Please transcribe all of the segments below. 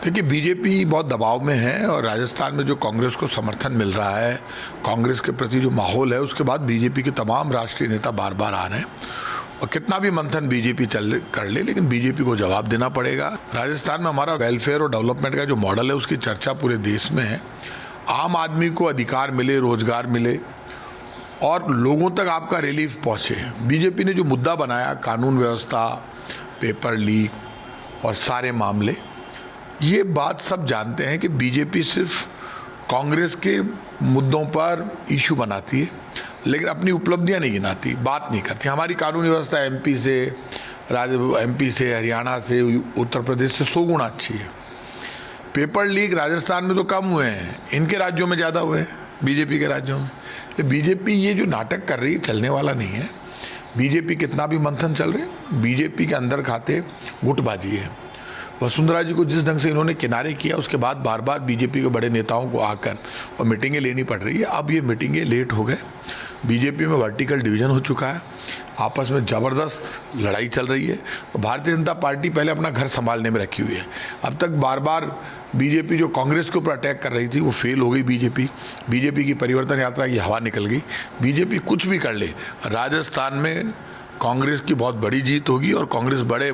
देखिए, बीजेपी बहुत दबाव में है और राजस्थान में जो कांग्रेस को समर्थन मिल रहा है, कांग्रेस के प्रति जो माहौल है, उसके बाद बीजेपी के तमाम राष्ट्रीय नेता बार बार आ रहे हैं। और कितना भी मंथन बीजेपी कर ले, लेकिन बीजेपी को जवाब देना पड़ेगा। राजस्थान में हमारा वेलफेयर और डेवलपमेंट का जो मॉडल है, उसकी चर्चा पूरे देश में है। आम आदमी को अधिकार मिले, रोजगार मिले और लोगों तक आपका रिलीफ पहुंचे। बीजेपी ने जो मुद्दा बनाया, कानून व्यवस्था, पेपर लीक और सारे मामले, ये बात सब जानते हैं कि बीजेपी सिर्फ कांग्रेस के मुद्दों पर इशू बनाती है, लेकिन अपनी उपलब्धियां नहीं गिनाती, बात नहीं करती। हमारी कानूनी व्यवस्था एमपी से, हरियाणा से, उत्तर प्रदेश से 100 गुना अच्छी है। पेपर लीक राजस्थान में तो कम हुए हैं, इनके राज्यों में ज़्यादा हुए हैं, बीजेपी के राज्यों में। तो बीजेपी ये जो नाटक कर रही है, चलने वाला नहीं है। बीजेपी कितना भी मंथन चल रहे, बीजेपी के अंदर खाते गुटबाजी है। वसुंधरा जी को जिस ढंग से इन्होंने किनारे किया, उसके बाद बार बार बीजेपी के बड़े नेताओं को आकर और मीटिंगें लेनी पड़ रही है। अब ये मीटिंगें लेट हो गए। बीजेपी में वर्टिकल डिवीजन हो चुका है, आपस में ज़बरदस्त लड़ाई चल रही है। तो भारतीय जनता पार्टी पहले अपना घर संभालने में रखी हुई है। अब तक बार बार बीजेपी जो कांग्रेस के ऊपर अटैक कर रही थी, वो फेल हो गई। बीजेपी की परिवर्तन यात्रा की हवा निकल गई। बीजेपी कुछ भी कर ले, राजस्थान में कांग्रेस की बहुत बड़ी जीत होगी और कांग्रेस बड़े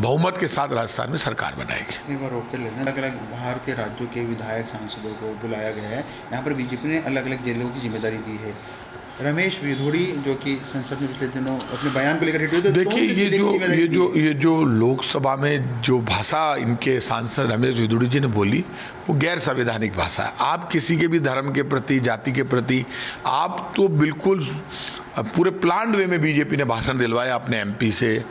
बहुमत के साथ राजस्थान में सरकार बनाएगी। एक बार रोक कर लेना, अलग अलग बाहर के राज्यों के विधायक सांसदों को बुलाया गया है। यहाँ पर बीजेपी ने अलग अलग जेलों की जिम्मेदारी दी है। रमेश विधुड़ी जो कि संसद में पिछले दिनों अपने बयान को लेकर, देखिए, ये जो लोकसभा में जो भाषा इनके सांसद रमेश विधुड़ी जी ने बोली, वो गैर संवैधानिक भाषा है। आप किसी के भी धर्म के प्रति, जाति के प्रति, आप तो बिल्कुल पूरे प्लान्ड वे में बीजेपी ने भाषण दिलवाया अपने एमपी से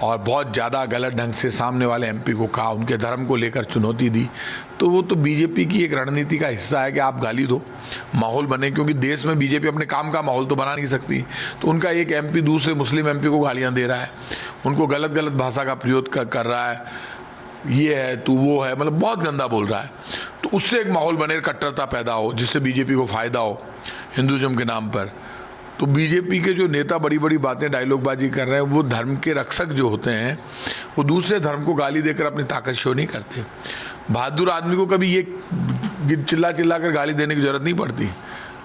और बहुत ज़्यादा गलत ढंग से सामने वाले एमपी को कहा, उनके धर्म को लेकर चुनौती दी। तो वो तो बीजेपी की एक रणनीति का हिस्सा है कि आप गाली दो, माहौल बने, क्योंकि देश में बीजेपी अपने काम का माहौल तो बना नहीं सकती। तो उनका एक एमपी दूसरे मुस्लिम एमपी को गालियाँ दे रहा है, उनको गलत गलत भाषा का प्रयोग कर रहा है, ये है तू वो है, मतलब बहुत गंदा बोल रहा है। तो उससे एक माहौल बने, कट्टरता पैदा हो, जिससे बीजेपी को फ़ायदा हो हिंदुज़म के नाम पर। तो बीजेपी के जो नेता बड़ी बड़ी बातें, डायलॉगबाजी कर रहे हैं, वो धर्म के रक्षक जो होते हैं, वो दूसरे धर्म को गाली देकर अपनी ताकत शो नहीं करते। बहादुर आदमी को कभी ये चिल्ला कर गाली देने की जरूरत नहीं पड़ती।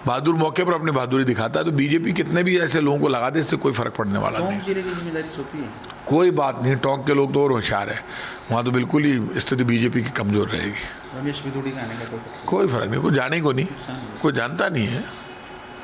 बहादुर मौके पर अपनी बहादुरी दिखाता है। तो बीजेपी कितने भी ऐसे लोगों को लगा दे, इससे कोई फर्क पड़ने वाला नहीं। कोई बात नहीं, टोंक के लोग तो और होशियार है, वहाँ तो बिल्कुल ही स्थिति बीजेपी की कमजोर रहेगी। रमेश विधुड़ी का आने का कोई फर्क नहीं, कोई जाने को नहीं, कोई जानता नहीं है।